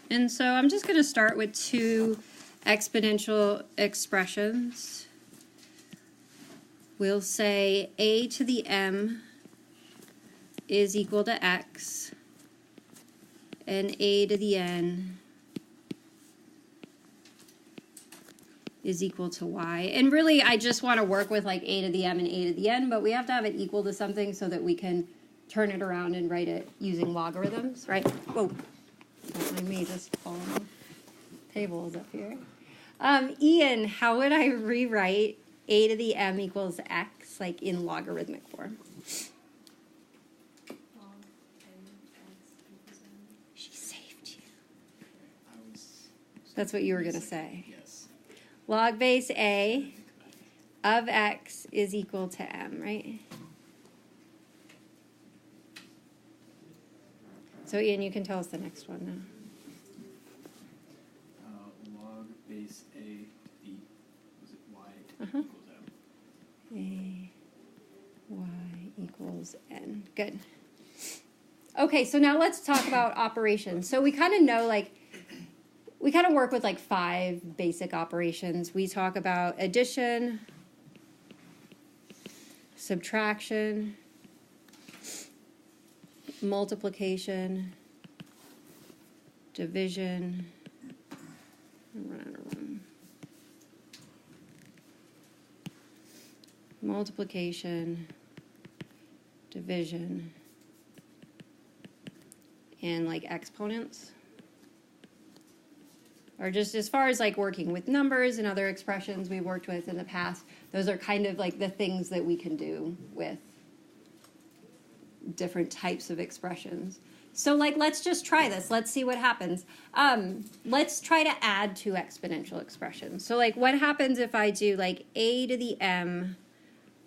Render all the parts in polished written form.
And so I'm just going to start with two exponential expressions. We'll say a to the m is equal to x, and a to the n is equal to y. And really, I just want to work with like a to the m and a to the n, but we have to have it equal to something so that we can turn it around and write it using logarithms, right? Whoa, don't mind me just falling off tables up here. Ian, how would I rewrite a to the m equals x, like in logarithmic form? She saved you. That's what you were going to say. Yes. Log base a of x is equal to m, right? So Ian, you can tell us the next one now. Log base a e, was it y Uh-huh. equals m? A, y equals n. Good. Okay, so now let's talk about operations. So we kind of know, like, we kind of work with like 5 basic operations. We talk about addition, subtraction, multiplication, division. I'm running out of room. Multiplication, division, and like exponents. Or just as far as like working with numbers and other expressions we've worked with in the past, those are kind of like the things that we can do with different types of expressions. So like, let's just try this. Let's see what happens. Let's try to add 2 exponential expressions. So like, what happens if I do like a to the m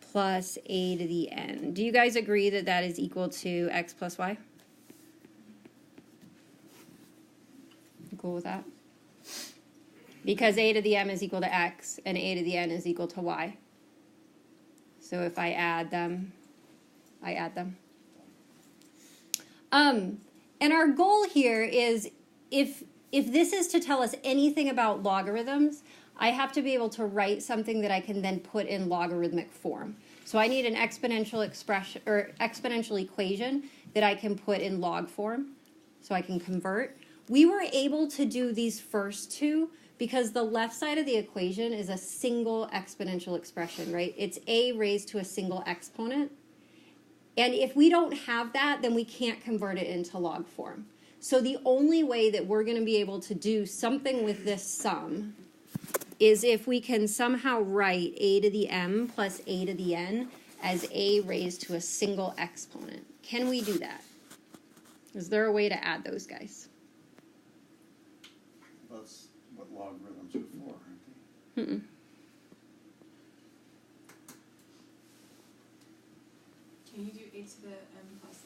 plus a to the n? Do you guys agree that that is equal to x plus y? You cool with that? Because a to the m is equal to x and a to the n is equal to y. So if I add them, I add them. And our goal here is if this is to tell us anything about logarithms, I have to be able to write something that I can then put in logarithmic form. So I need an exponential expression or exponential equation that I can put in log form so I can convert. We were able to do these first 2 because the left side of the equation is a single exponential expression, right? It's a raised to a single exponent. And if we don't have that, then we can't convert it into log form. So the only way that we're going to be able to do something with this sum is if we can somehow write a to the m plus a to the n as a raised to a single exponent. Can we do that? Is there a way to add those guys? That's what logarithms are for, aren't they? Mm-mm. Can you do a to the m plus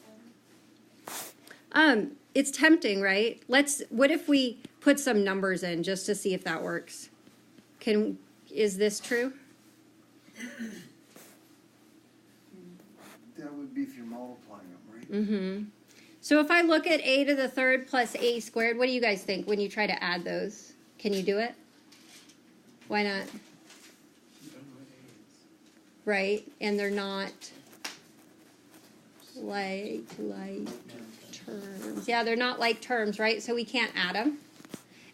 n? It's tempting, right? What if we put some numbers in just to see if that works? Is this true? That would be if you're multiplying them, right? Mm-hmm. So if I look at a to the third plus a squared, what do you guys think when you try to add those? Can you do it? Why not? You don't know what a is. Right? And they're not like terms. Yeah, they're not like terms, right? So we can't add them.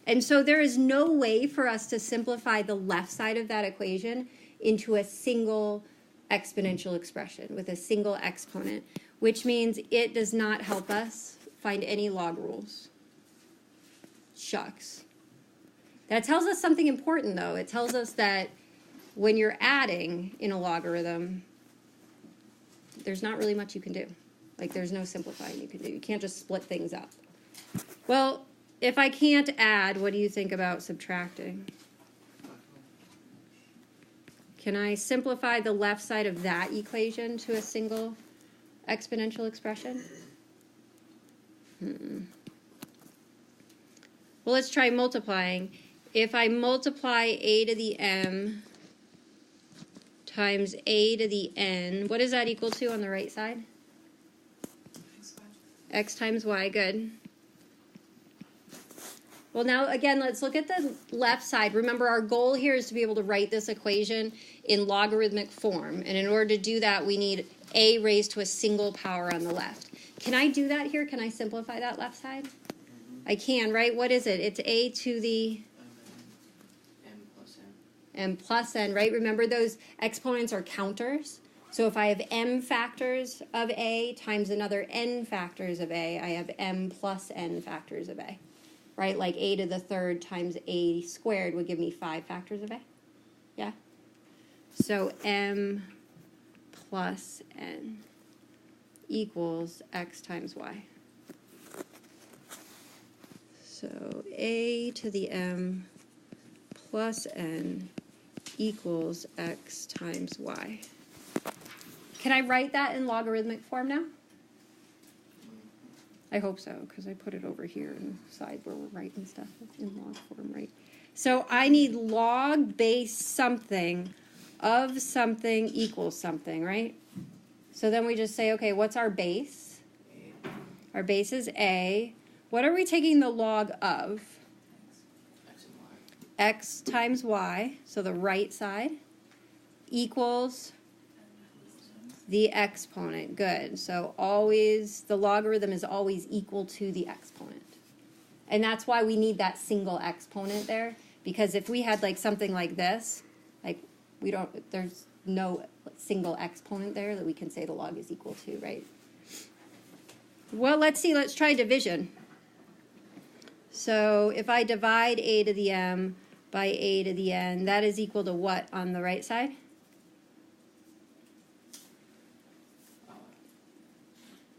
And so there is no way for us to simplify the left side of that equation into a single exponential expression with a single exponent, which means it does not help us find any log rules. Shucks. That tells us something important, though. It tells us that when you're adding in a logarithm, there's not really much you can do. Like, there's no simplifying you can do. You can't just split things up. Well, if I can't add, what do you think about subtracting? Can I simplify the left side of that equation to a single exponential expression? Well, let's try multiplying. If I multiply a to the m times a to the n, what does that equal to on the right side? X times y, good. Well, now again, let's look at the left side. Remember, our goal here is to be able to write this equation in logarithmic form. And in order to do that, we need a raised to a single power on the left. Can I do that here? Can I simplify that left side? I can, right? What is it? It's a to the m plus n, right? Remember, those exponents are counters. So if I have m factors of a times another n factors of a, I have m plus n factors of a, right? Like a to the third times a squared would give me 5 factors of a. Yeah? So m plus n equals x times y. So a to the m plus n equals x times y. Can I write that in logarithmic form now? I hope so, because I put it over here in the side where we're writing stuff in log form, right? So I need log base something of something equals something, right? So then we just say, okay, what's our base? Our base is a. What are we taking the log of? X and Y. X times y, so the right side, equals the exponent. Good. So always, the logarithm is always equal to the exponent. And that's why we need that single exponent there, because if we had like something like this, like there's no single exponent there that we can say the log is equal to, right? Well, let's see, let's try division. So if I divide a to the m by a to the n, that is equal to what on the right side?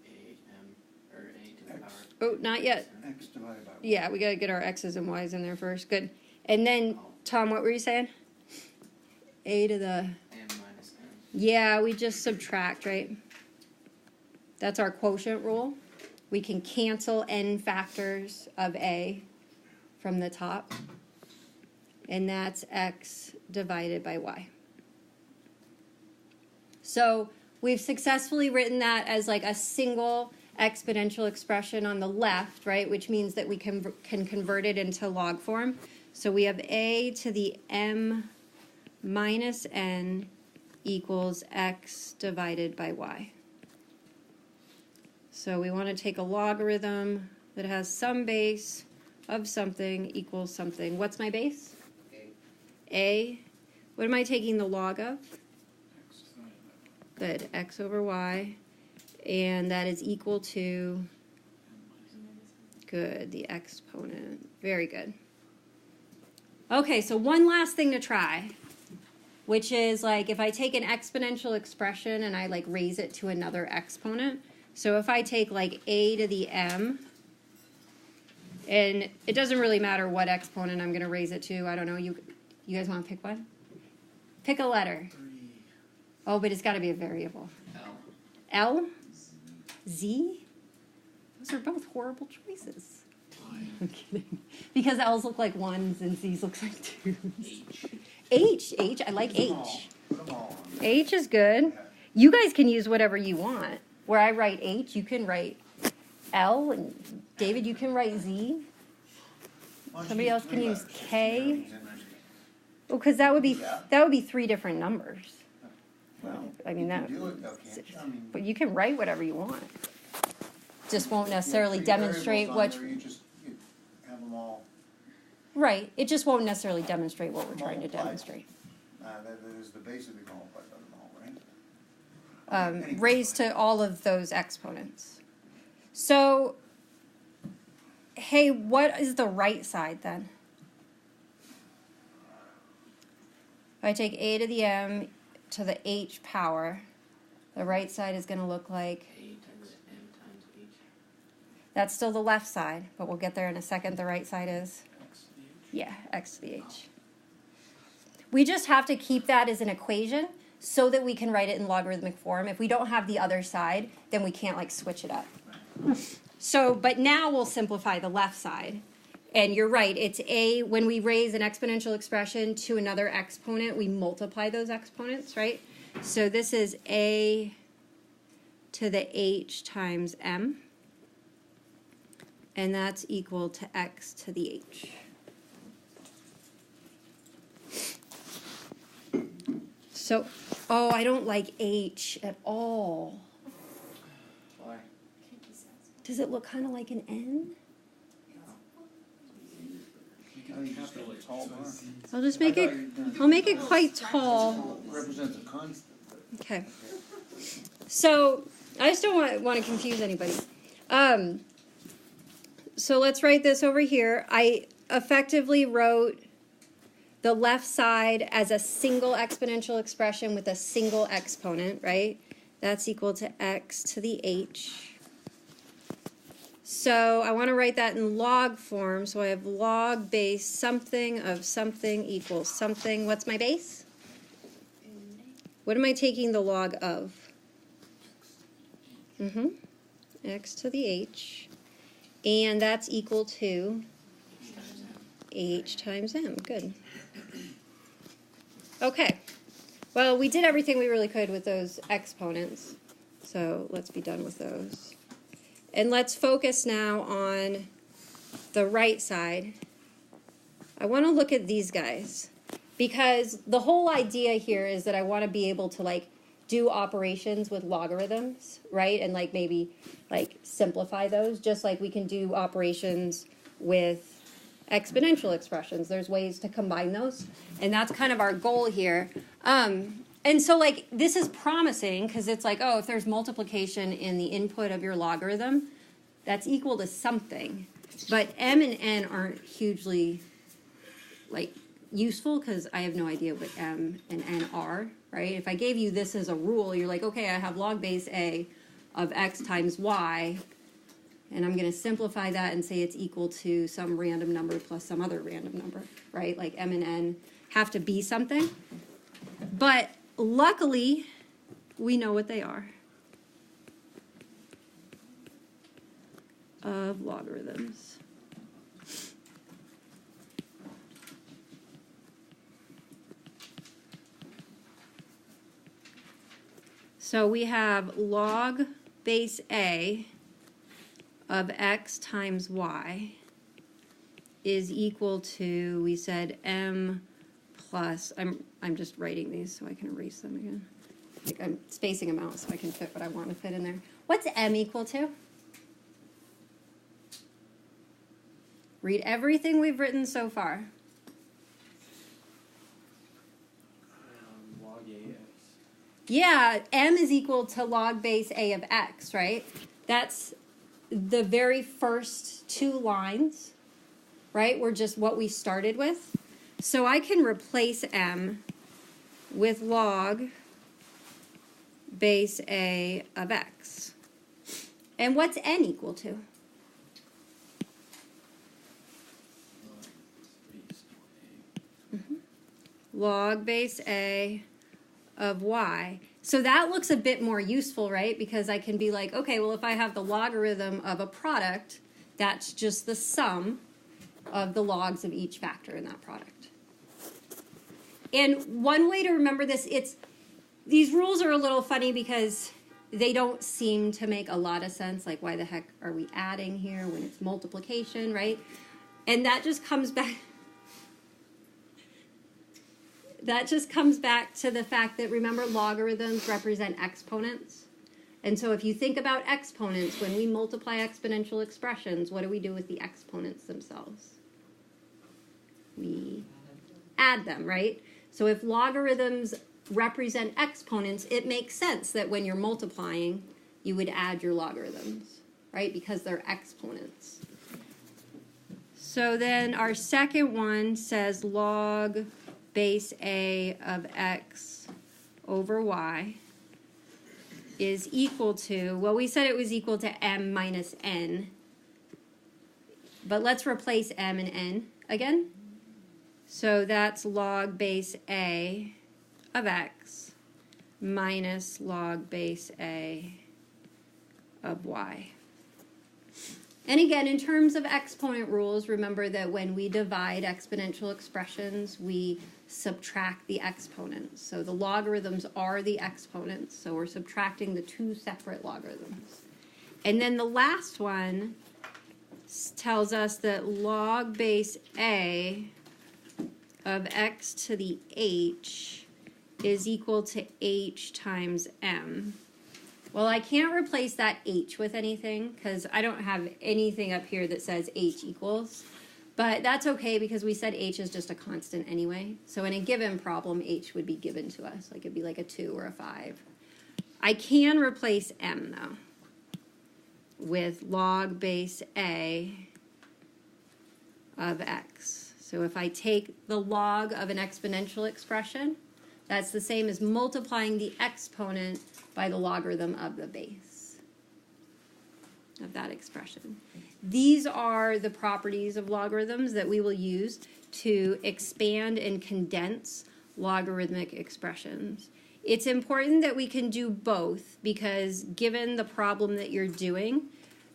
A to the power. Oh, not yet. X divided by y. Yeah, we got to get our x's and y's in there first. Good. And then, Tom, what were you saying? A to the... M minus n. Yeah, we just subtract, right? That's our quotient rule. We can cancel n factors of a from the top. And that's x divided by y. So we've successfully written that as like a single exponential expression on the left, right? Which means that we can convert it into log form. So we have a to the m minus n equals x divided by y. So we want to take a logarithm that has some base of something equals something. What's my base? A. What am I taking the log of? X divided by y. Good. X over y. And that is equal to, good, the exponent. Very good. Okay, so one last thing to try, which is like if I take an exponential expression and I like raise it to another exponent. So if I take like a to the m, and it doesn't really matter what exponent I'm going to raise it to. I don't know. You guys want to pick one? Pick a letter. 3. Oh, but it's got to be a variable. L. L? Z? Those are both horrible choices. I'm kidding. Because L's look like 1s and Z's looks like 2s. H. I like H. Put them all on. H is good. You guys can use whatever you want. Where I write H, you can write L, and David, you can write Z. Somebody else can use K. Well, because that would be 3 different numbers. Well, I mean, you that. can do it though, can't you? I mean, But you can write whatever you want. Just won't necessarily you have 3 demonstrate variables what. on there, you have them all. Right. It just won't necessarily demonstrate what we're trying to Multiply. demonstrate. That is the base of the multiplied by them all, right? Anyway. Raised to all of those exponents. So, hey, what is the right side then? If I take a to the m to the h power, the right side is going to look like, A times m times h. that's still the left side, but we'll get there in a second. The right side is, X to the h. yeah, x to the h. We just have to keep that as an equation so that we can write it in logarithmic form. If we don't have the other side, then we can't like switch it up. So, but now we'll simplify the left side. And you're right, it's a, when we raise an exponential expression to another exponent, we multiply those exponents, right? So this is a to the h times m. and that's equal to x to the h. So, oh, I don't like h at all. Why? Does it look kind of like an n? Oh, you just got a tall bar. I'll just make it, I'll make it quite tall. Represents a constant. Okay. So, I just don't want to confuse anybody. So let's write this over here. I effectively wrote the left side as a single exponential expression with a single exponent, right? That's equal to x to the h. So I want to write that in log form. So I have log base something of something equals something. What's my base? What am I taking the log of? X to the h. And that's equal to h times m. Good. Okay. Well, we did everything we really could with those exponents. So let's be done with those. And let's focus now on the right side. I want to look at these guys. Because the whole idea here is that I want to be able to, like, do operations with logarithms, right? And, like, maybe, like, simplify those, just like we can do operations with exponential expressions. There's ways to combine those, and that's kind of our goal here. And so, like, this is promising because it's like, oh, if there's multiplication in the input of your logarithm, that's equal to something. But m and n aren't hugely, like, useful because I have no idea what m and n are, right? If I gave you this as a rule, you're like, okay, I have log base a of x times y, and I'm going to simplify that and say it's equal to some random number plus some other random number, right? Like m and n have to be something. But luckily, we know what they are. Of logarithms. So we have log base a of x times y is equal to, we said m plus, I'm just writing these so I can erase them again. Like I'm spacing them out so I can fit what I want to fit in there. What's m equal to? Read everything we've written so far. Log AX. Yeah, m is equal to log base a of x, right? That's the very first two lines, right? Were just what we started with. So I can replace m with log base a of x. And what's n equal to? Log base a of y. So that looks a bit more useful, right? Because I can be like, okay, well, if I have the logarithm of a product, that's just the sum of the logs of each factor in that product. And one way to remember this, these rules are a little funny because they don't seem to make a lot of sense. Like, why the heck are we adding here when it's multiplication, right? And that just comes back... That just comes back to the fact that, remember, logarithms represent exponents. And so if you think about exponents, when we multiply exponential expressions, what do we do with the exponents themselves? We add them, right? So if logarithms represent exponents, it makes sense that when you're multiplying, you would add your logarithms, right? Because they're exponents. So then our second one says log base a of x over y is equal to, well, we said it was equal to m minus n, but let's replace m and n again. So that's log base a of x minus log base a of y. And again, in terms of exponent rules, remember that when we divide exponential expressions, we subtract the exponents. So the logarithms are the exponents, so we're subtracting the two separate logarithms. And then the last one tells us that log base a of x to the h is equal to h times m. Well, I can't replace that h with anything because I don't have anything up here that says h equals. But that's okay because we said h is just a constant anyway. So in a given problem, h would be given to us. Like it'd be like a 2 or a 5. I can replace m, though, with log base a of x. So if I take the log of an exponential expression, that's the same as multiplying the exponent by the logarithm of the base of that expression. These are the properties of logarithms that we will use to expand and condense logarithmic expressions. It's important that we can do both because given the problem that you're doing,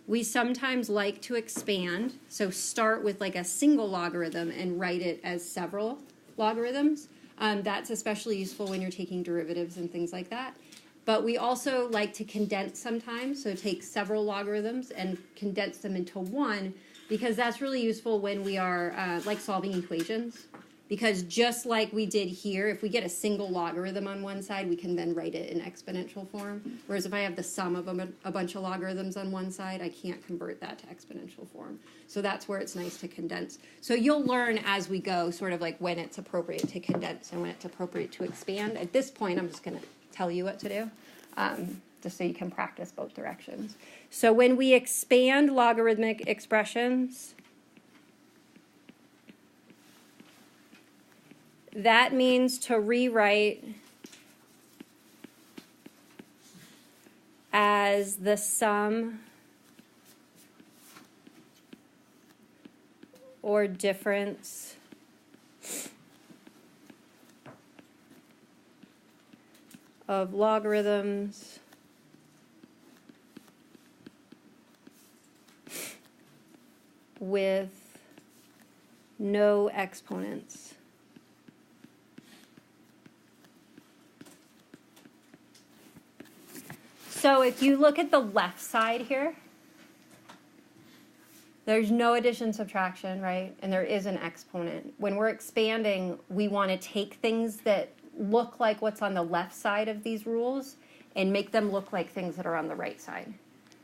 we sometimes like to expand, so start with like a single logarithm and write it as several logarithms. That's especially useful when you're taking derivatives and things like that. But we also like to condense sometimes, so take several logarithms and condense them into one, because that's really useful when we are like solving equations. Because just like we did here, if we get a single logarithm on one side, we can then write it in exponential form. Whereas if I have the sum of a bunch of logarithms on one side, I can't convert that to exponential form. So that's where it's nice to condense. So you'll learn as we go sort of like when it's appropriate to condense and when it's appropriate to expand. At this point, I'm just going to tell you what to do, just so you can practice both directions. So when we expand logarithmic expressions, that means to rewrite as the sum or difference of logarithms with no exponents. So if you look at the left side here, there's no addition, subtraction, right? And there is an exponent. When we're expanding, we want to take things that look like what's on the left side of these rules and make them look like things that are on the right side.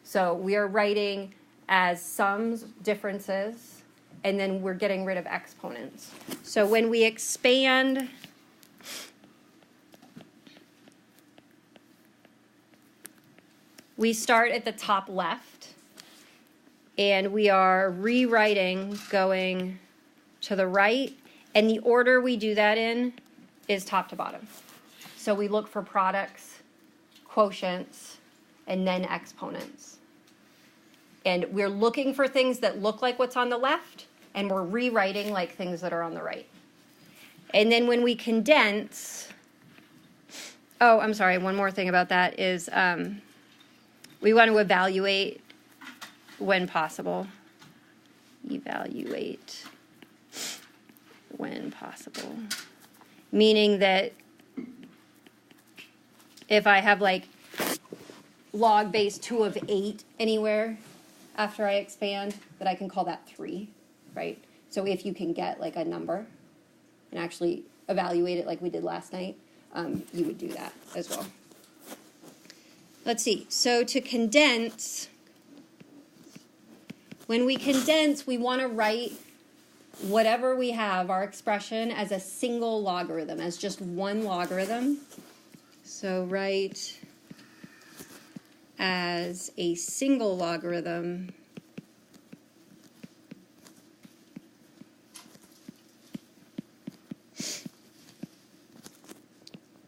So we are writing as sums, differences, and then we're getting rid of exponents. So when we expand we start at the top left, and we are rewriting going to the right, and the order we do that in is top to bottom. So we look for products, quotients, and then exponents. And we're looking for things that look like what's on the left, and we're rewriting like things that are on the right. And then when we condense, oh, I'm sorry, one more thing about that is we want to evaluate when possible. Evaluate when possible. Meaning that if I have like log base 2 of 8 anywhere after I expand, that I can call that 3, right? So if you can get like a number and actually evaluate it like we did last night, you would do that as well. Let's see, so to condense, when we condense, we want to write whatever we have, our expression, as a single logarithm, as just one logarithm. So write as a single logarithm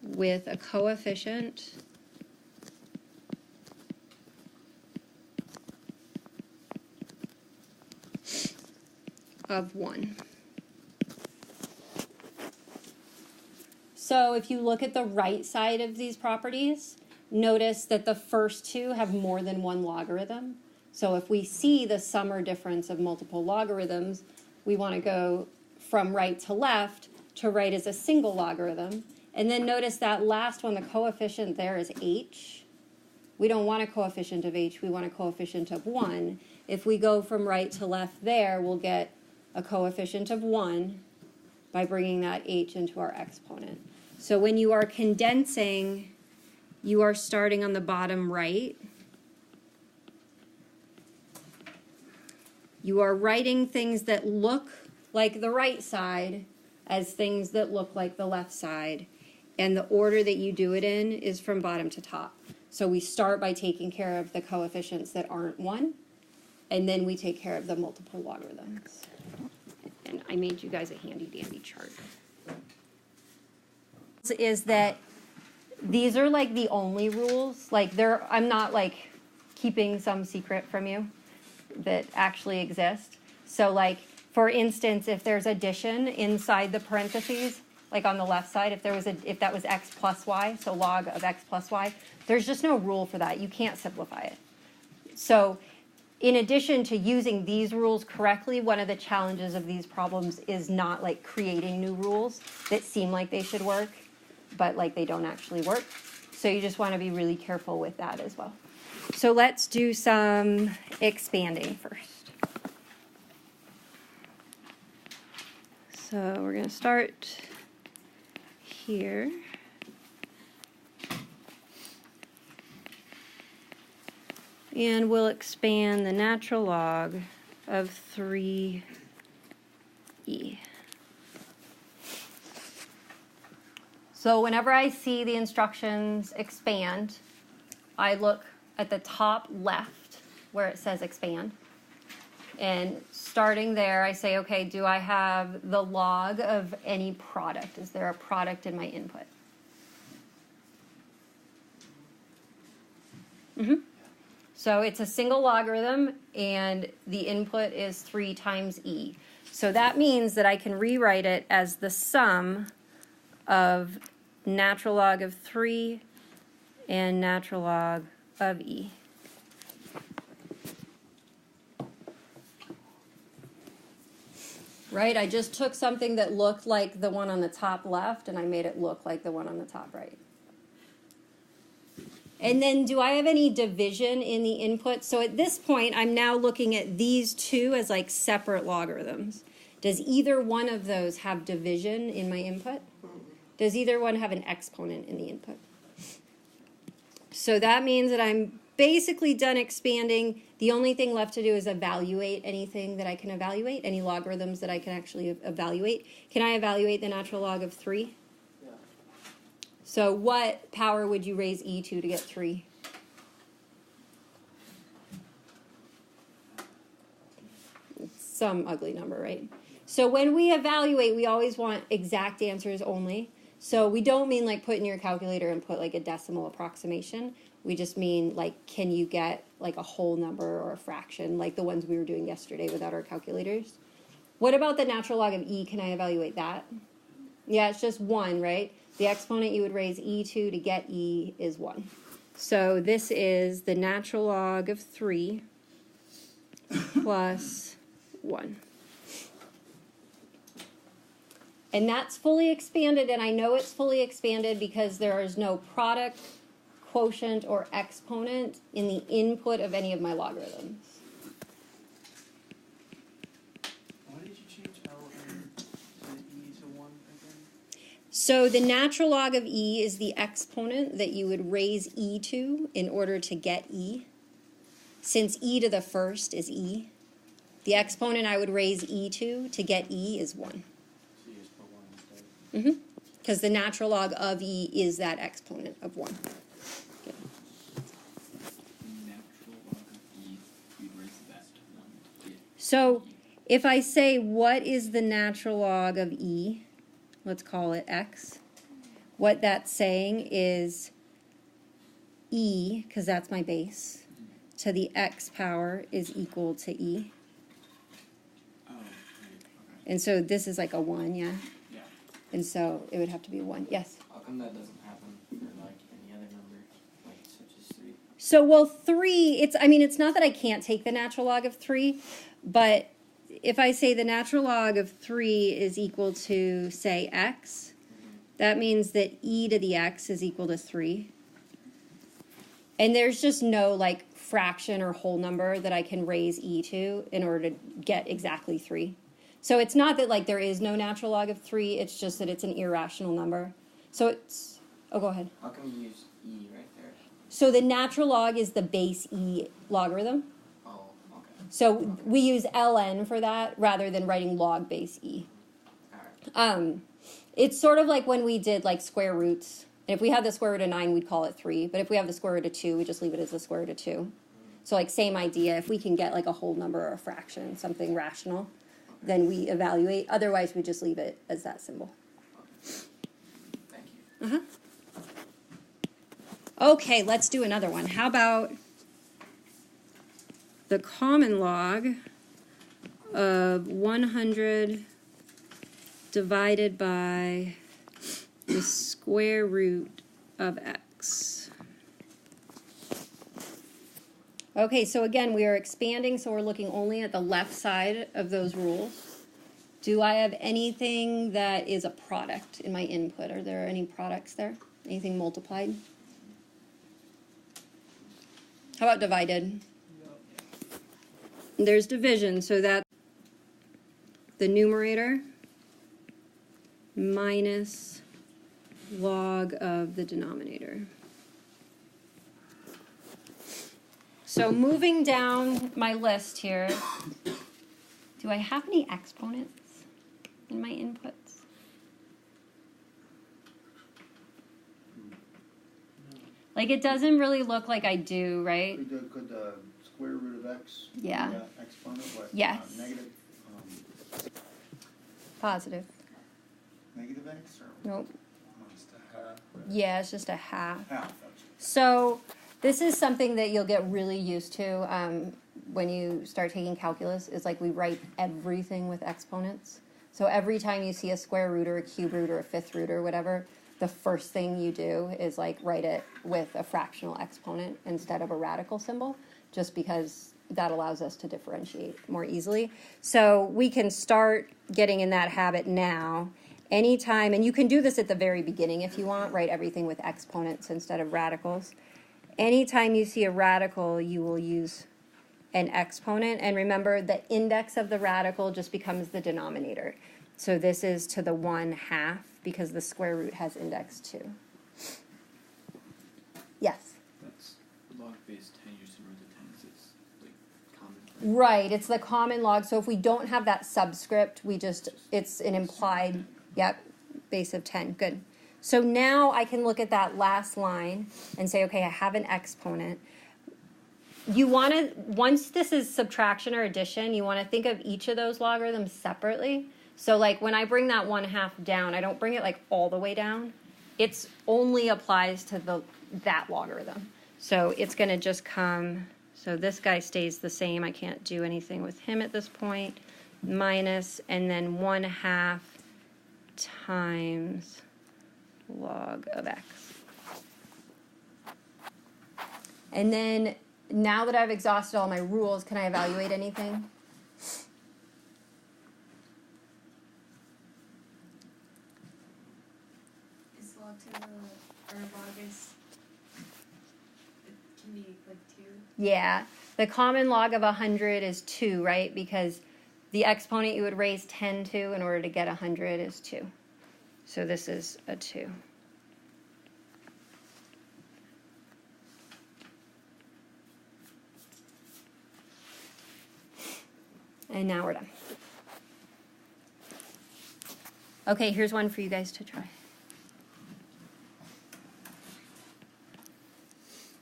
with a coefficient of 1. So if you look at the right side of these properties, notice that the first two have more than one logarithm. So if we see the sum or difference of multiple logarithms, we want to go from right to left to write as a single logarithm. And then notice that last one, the coefficient there is h. We don't want a coefficient of h, we want a coefficient of 1. if we go from right to left there, we'll get a coefficient of 1 by bringing that h into our exponent. So when you are condensing, you are starting on the bottom right. You are writing things that look like the right side as things that look like the left side. And the order that you do it in is from bottom to top. So we start by taking care of the coefficients that aren't 1, and then we take care of the multiple logarithms. And I made you guys a handy dandy chart. Is that these are like the only rules. Like I'm not like keeping some secret from you that actually exist. So like, for instance, if there's addition inside the parentheses, like on the left side, if that was x plus y, so log of x plus y, there's just no rule for that. You can't simplify it. So in addition to using these rules correctly, one of the challenges of these problems is not like creating new rules that seem like they should work, but like they don't actually work. So you just want to be really careful with that as well. So let's do some expanding first. So we're going to start here. And we'll expand the natural log of 3e. So whenever I see the instructions expand, I look at the top left where it says expand. And starting there, I say, okay, do I have the log of any product? Is there a product in my input? So it's a single logarithm, and the input is 3 times e. So that means that I can rewrite it as the sum of natural log of 3 and natural log of e. Right? I just took something that looked like the one on the top left, and I made it look like the one on the top right. And then do I have any division in the input? So at this point, I'm now looking at these two as like separate logarithms. Does either one of those have division in my input? Does either one have an exponent in the input? So that means that I'm basically done expanding. The only thing left to do is evaluate anything that I can evaluate, any logarithms that I can actually evaluate. Can I evaluate the natural log of 3? Yeah. So what power would you raise e to get 3? It's some ugly number, right? So when we evaluate, we always want exact answers only. So we don't mean like put in your calculator and put like a decimal approximation. We just mean like, can you get like a whole number or a fraction, like the ones we were doing yesterday without our calculators? What about the natural log of e? Can I evaluate that? Yeah, it's just 1, right? The exponent you would raise e to get e is 1. So this is the natural log of 3 plus 1. And that's fully expanded, and I know it's fully expanded because there is no product, quotient, or exponent in the input of any of my logarithms. Why did you change L and E to 1 again? So the natural log of e is the exponent that you would raise e to in order to get e. Since e to the first is e, the exponent I would raise e to get e is 1. So you just put 1 instead. Because the natural log of e is that exponent of 1. The natural log of E, you'd raise that to 1 to get So E. if I say what is the natural log of e, let's call it x, what that's saying is e, because that's my base, to the x power is equal to e. Oh, right, okay. And so this is like a 1, yeah? Yeah. And so it would have to be 1. Yes? How come that doesn't happen for like any other number, like such as 3? So, well, 3, it's not that I can't take the natural log of 3, but if I say the natural log of 3 is equal to, say, x, that means that e to the x is equal to 3. And there's just no, like, fraction or whole number that I can raise e to in order to get exactly 3. So it's not that like there is no natural log of 3, it's just that it's an irrational number. So it's, oh, go ahead. How can we use E right there? So the natural log is the base e logarithm. Oh, okay. So we use ln for that rather than writing log base e. Alright. It's sort of like when we did like square roots. And if we had the square root of 9, we'd call it 3. But if we have the square root of 2, we just leave it as the square root of 2. So like same idea. If we can get like a whole number or a fraction, something rational, then we evaluate. Otherwise, we just leave it as that symbol. Thank you. Okay, let's do another one. How about the common log of 100 divided by the square root of x. Okay, so again, we are expanding, so we're looking only at the left side of those rules. Do I have anything that is a product in my input? Are there any products there? Anything multiplied? How about divided? There's division, so that's the numerator minus log of the denominator. So moving down my list here, do I have any exponents in my inputs? Like it doesn't really look like I do, right? Could the square root of x be Yeah. exponent? What, Yes. negative, Positive. negative x or Nope. just a half? Yeah, it's just a half. Half. So this is something that you'll get really used to when you start taking calculus. Is like we write everything with exponents. So every time you see a square root or a cube root or a fifth root or whatever, the first thing you do is like write it with a fractional exponent instead of a radical symbol, just because that allows us to differentiate more easily. So we can start getting in that habit now. Anytime, and you can do this at the very beginning if you want, write everything with exponents instead of radicals. Anytime you see a radical, you will use an exponent. And remember, the index of the radical just becomes the denominator. So this is to the 1/2 because the square root has index 2. Yes? That's log base 10 used to root to 10 'cause it's like common. Right, it's the common log. So if we don't have that subscript, it's an implied, yep, base of 10. Good. So now I can look at that last line and say, okay, I have an exponent. You want to, once this is subtraction or addition, you want to think of each of those logarithms separately. So like when I bring that 1/2 down, I don't bring it like all the way down. It's only applies to that logarithm. So it's going to just come, so this guy stays the same. I can't do anything with him at this point. Minus, and then 1/2 times log of x. And then now that I've exhausted all my rules, can I evaluate anything? Is log to the, or log is, it can be like 2. Yeah, the common log of 100 is 2, right? Because the exponent you would raise 10 to in order to get 100 is 2. So this is a 2. And now we're done. Okay, here's one for you guys to try.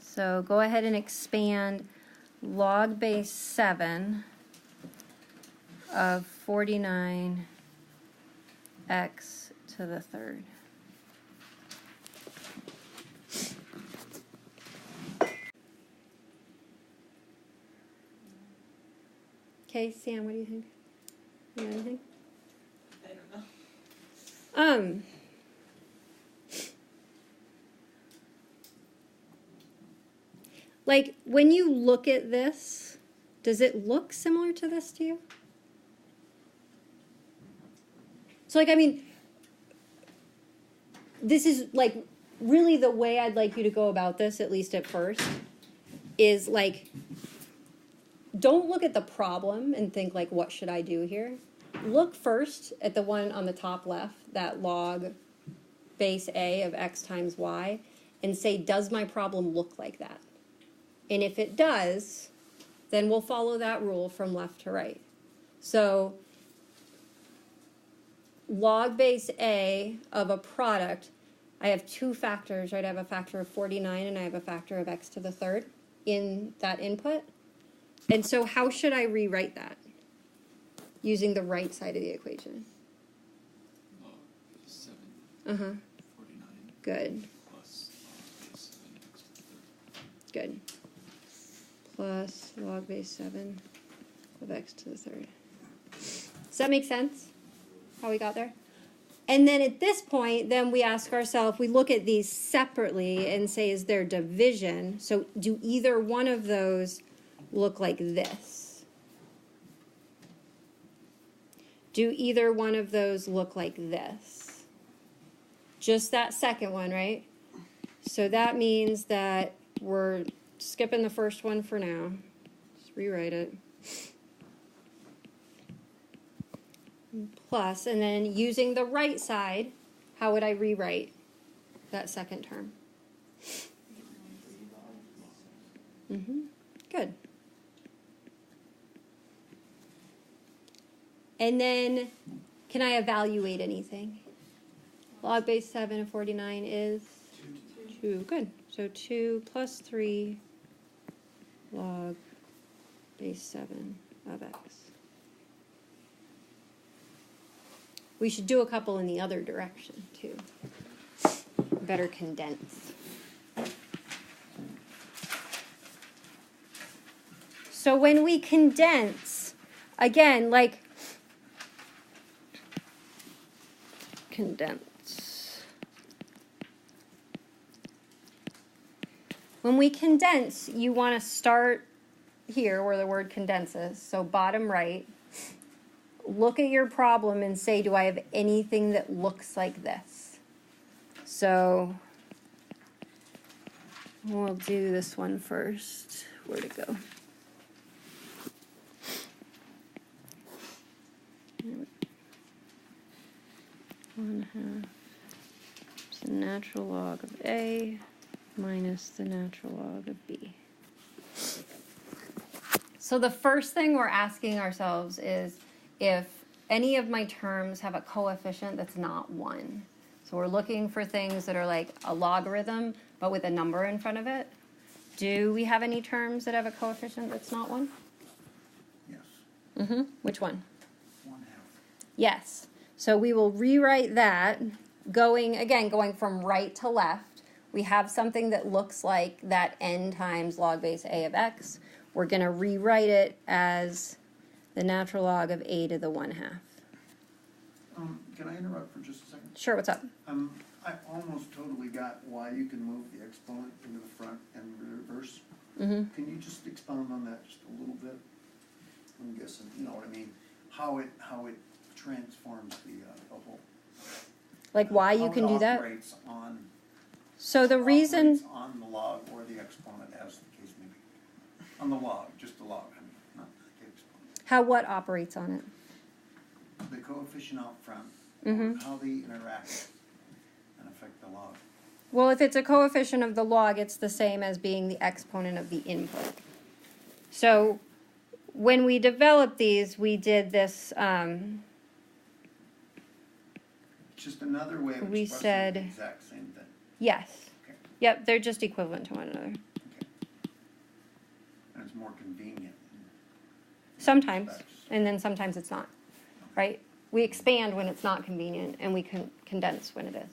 So go ahead and expand log base 7 of 49x to the 3rd. Okay, Sam, what do you think? You know anything? I don't know. Like when you look at this, does it look similar to this to you? So like, I mean, this is like really the way I'd like you to go about this, at least at first, is like, don't look at the problem and think like, what should I do here? Look first at the one on the top left, that log base a of x times y, and say, does my problem look like that? And if it does, then we'll follow that rule from left to right. So log base a of a product, I have two factors, right? I have a factor of 49 and I have a factor of x to the third in that input. And so how should I rewrite that using the right side of the equation? Log base 7, Uh-huh. 49, Good. plus log base 7 x to the third. Good. Plus log base 7 of x to the third. Does that make sense? How we got there? And then at this point, then we ask ourselves, we look at these separately and say, is there division? So do either one of those look like this? Do either one of those look like this? Just that second one, right? So that means that we're skipping the first one for now. Just rewrite it. Plus, and then using the right side, how would I rewrite that second term? Good. And then, can I evaluate anything? Log base 7 of 49 is 2. Good. So 2 plus 3 log base 7 of x. We should do a couple in the other direction, too. Better condense. So when we condense, again, like, condense. When we condense, you want to start here where the word condenses, so bottom right. Look at your problem and say, do I have anything that looks like this? So we'll do this one first. Where'd it go? One half. It's the natural log of A minus the natural log of B. So the first thing we're asking ourselves is if any of my terms have a coefficient that's not 1. So we're looking for things that are like a logarithm, but with a number in front of it. Do we have any terms that have a coefficient that's not 1? Yes. Which one? 1/2. Yes. So we will rewrite that going from right to left. We have something that looks like that n times log base a of x. We're going to rewrite it as the natural log of a to the 1/2. Can I interrupt for just a second? Sure, what's up? I almost totally got why you can move the exponent into the front and reverse. Mm-hmm. Can you just expound on that just a little bit? I'm guessing, you know what I mean? How it transforms the whole. Like why you can do that? Operates on. So the reason. Operates on the log or the exponent, as the case may be. On the log, just the log. I mean, not the exponent. How what operates on it? The coefficient out front. Mm-hmm. How they interact and affect the log. Well, if it's a coefficient of the log, it's the same as being the exponent of the input. So when we developed these, we did this. Just another way of We expressing said- the exact same thing. Yes. Okay. Yep, they're just equivalent to one another. Okay. And it's more convenient. in Sometimes, respects. and then sometimes it's not, right? We expand when it's not convenient, and we can condense when it is.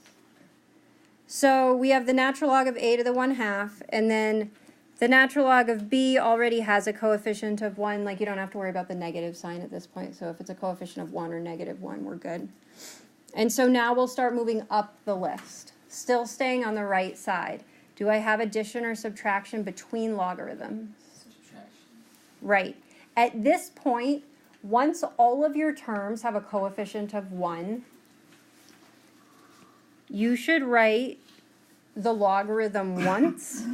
So we have the natural log of a to the 1/2, and then the natural log of b already has a coefficient of 1. Like, you don't have to worry about the negative sign at this point. So if it's a coefficient of 1 or -1, we're good. And so now we'll start moving up the list, still staying on the right side. Do I have addition or subtraction between logarithms? Subtraction. Right. At this point, once all of your terms have a coefficient of 1, you should write the logarithm once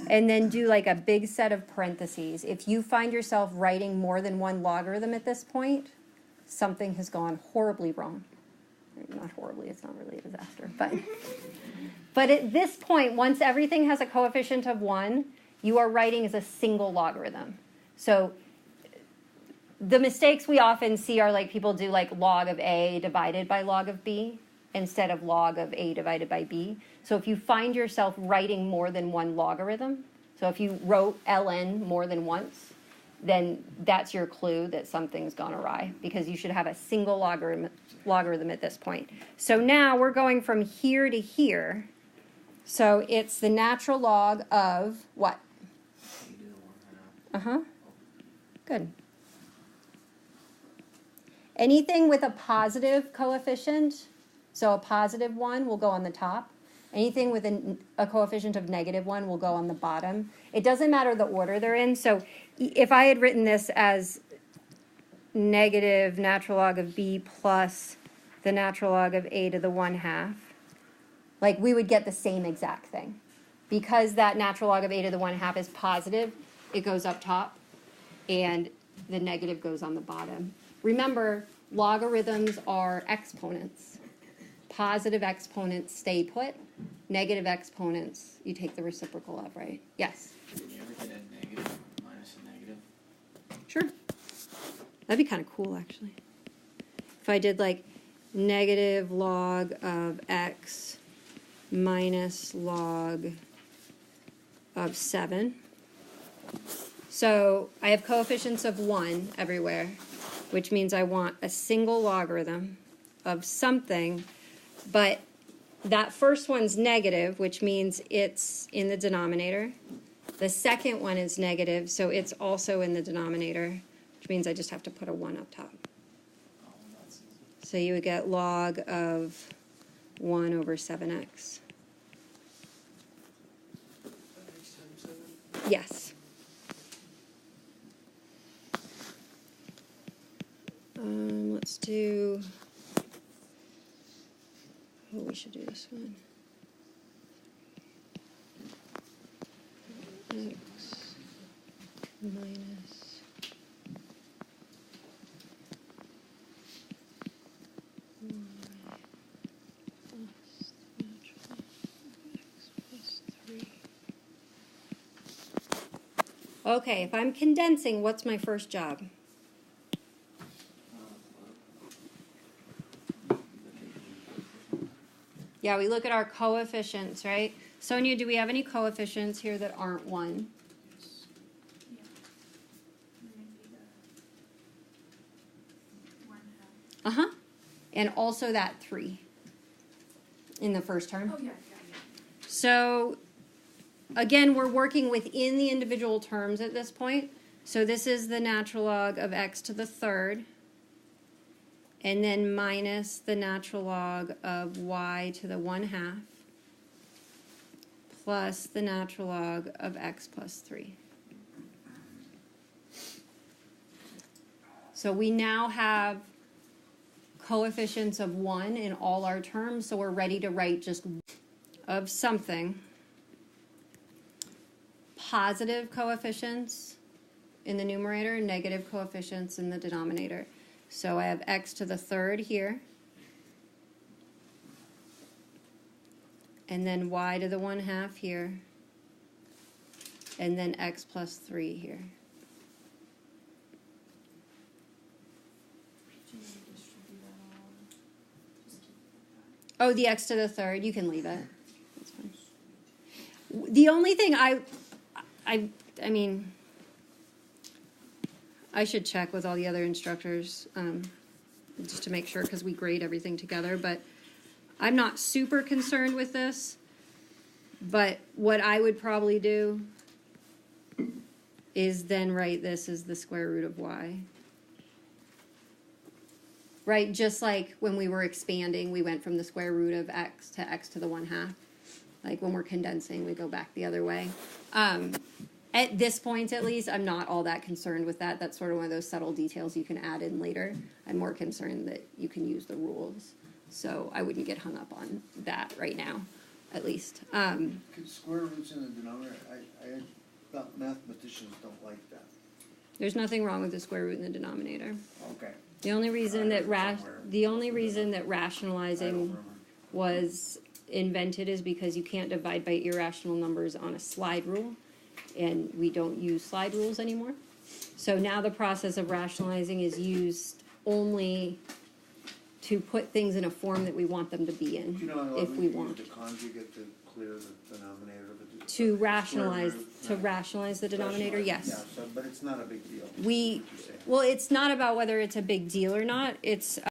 and then do like a big set of parentheses. If you find yourself writing more than one logarithm at this point, something has gone horribly wrong. Not horribly, it's not really a disaster, but at this point, once everything has a coefficient of 1, you are writing as a single logarithm. So the mistakes we often see are like people do like log of A divided by log of B instead of log of A divided by B. So if you find yourself writing more than one logarithm, so if you wrote ln more than once, then that's your clue that something's gone awry, because you should have a single logarithm at this point. So now we're going from here to here. So it's the natural log of what? You do the 1/2. Uh-huh. Good. Anything with a positive coefficient, so a positive 1 will go on the top. Anything with a coefficient of -1 will go on the bottom. It doesn't matter the order they're in. So if I had written this as negative natural log of b plus the natural log of a to the 1/2, like we would get the same exact thing. Because that natural log of a to the 1/2 is positive, it goes up top, and the negative goes on the bottom. Remember, logarithms are exponents. Positive exponents stay put. Negative exponents, you take the reciprocal of, right? Yes? Did you ever get a negative minus a negative? Sure. That'd be kind of cool, actually. If I did like negative log of x minus log of 7. So I have coefficients of 1 everywhere, which means I want a single logarithm of something, but that first one's negative, which means it's in the denominator. The second one is negative, so it's also in the denominator, which means I just have to put a 1 up top. Oh, that's easy. So you would get log of 1 over 7x. X times 7. Yes. Let's do, oh, we should do this one. X minus y plus natural x plus 3. Okay, if I'm condensing, what's my first job? Yeah, we look at our coefficients, right? Sonia, do we have any coefficients here that aren't 1? Yes. Yeah. And then it'd be the 1/2. Uh-huh. And also that 3 in the first term. Oh, yeah. So, again, we're working within the individual terms at this point. So this is the natural log of x to the 3rd. And then minus the natural log of y to the 1/2 plus the natural log of x plus 3. So we now have coefficients of 1 in all our terms, so we're ready to write just of something. Positive coefficients in the numerator, negative coefficients in the denominator. So I have x to the 3rd here, and then y to the 1/2 here, and then x plus 3 here. Should you distribute that all? Just keep it Oh, the x to the 3rd, you can leave it. That's fine. The only thing I mean, I should check with all the other instructors just to make sure, because we grade everything together, but I'm not super concerned with this. But what I would probably do is then write this as the square root of y. Right, just like when we were expanding, we went from the square root of x to the 1/2. Like when we're condensing, we go back the other way. At this point, at least, I'm not all that concerned with that. That's sort of one of those subtle details you can add in later. I'm more concerned that you can use the rules. So I wouldn't get hung up on that right now. at least. Could square roots in the denominator, I thought mathematicians don't like that. There's nothing wrong with the square root in the denominator. Okay. The only reason that somewhere. I don't rationalizing remember. was invented is because you can't divide by irrational numbers on a slide rule, and we don't use slide rules anymore. So now the process of rationalizing is used only to put things in a form that we want them to be in, You know, if we use want. the conjugate to clear the denominator of it. To Square rationalize, root, to right. rationalize the denominator, Rationalize, yes. Yeah, so, but it's not a big deal. We, is what you're saying. well, it's not about whether it's a big deal or not, it's